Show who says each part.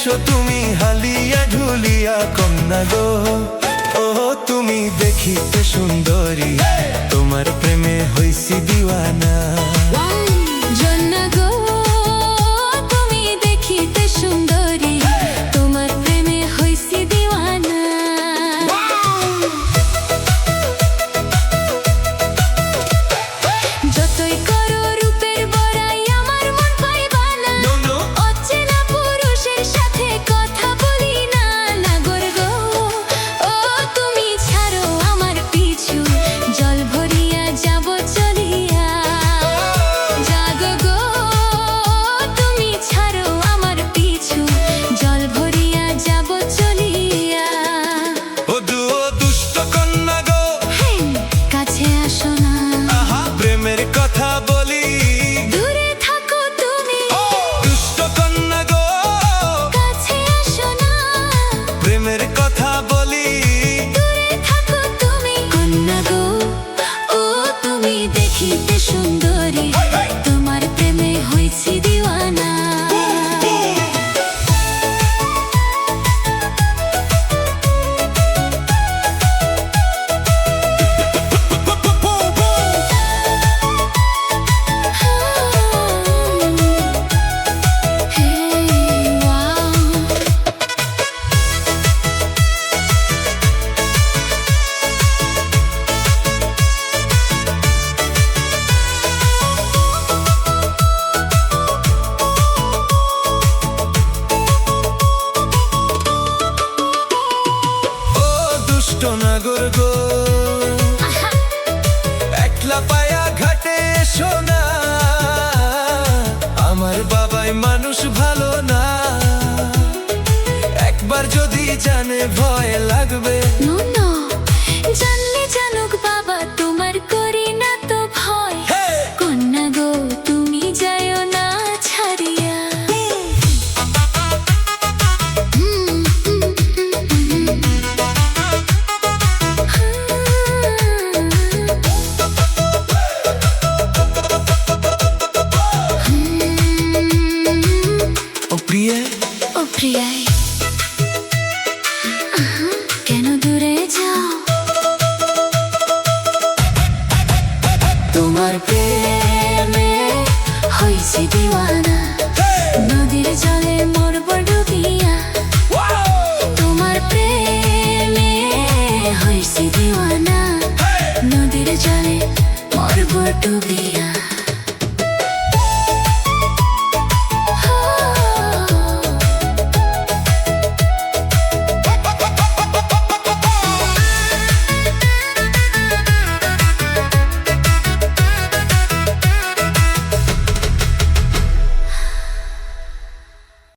Speaker 1: এসো তুমি হালিয়া ঢুলিয়া কন্যা গো। ও তুমি দেখিতে সুন্দরী, তোমার প্রেমে হইছি দিওয়ানা।
Speaker 2: জন্না গো তুমি দেখিতে সুন্দরী, তোমার প্রেমে হইছি দিওয়ানা। যতই করো রূপের বড়াই আমার মন পাইবা না, অচেনা পুরুষের সাথে কথা বলি না। নাগর গো ও তুমি ছাড়ো আমার পিছু, জল ভরিয়া যাব চলিয়া। জাগো গো তুমি ছাড়ো আমার পিছু, জল ভরিয়া যাব চলিয়া।
Speaker 1: ও দুষ্ট কন্যা গো,
Speaker 2: কাছে আসো না,
Speaker 1: আহা প্রেমের কথা বলি।
Speaker 2: দূরে থাকো তুমি,
Speaker 1: দুষ্ট কন্যা গো,
Speaker 2: কাছে আসো না,
Speaker 1: প্রেমের কথা বলি।
Speaker 2: দূরে থাকো তুমি। কন্যা গো ও তুমি দেখিতে সুন্দরী, তোমার প্রেমে হইছি দিওয়ানা।
Speaker 1: ও দুষ্ট নাগর গো, একলা পায়া ঘাটে এসো না। আমার বাবাই মানুষ ভালো না, একবার যদি জানে ভয়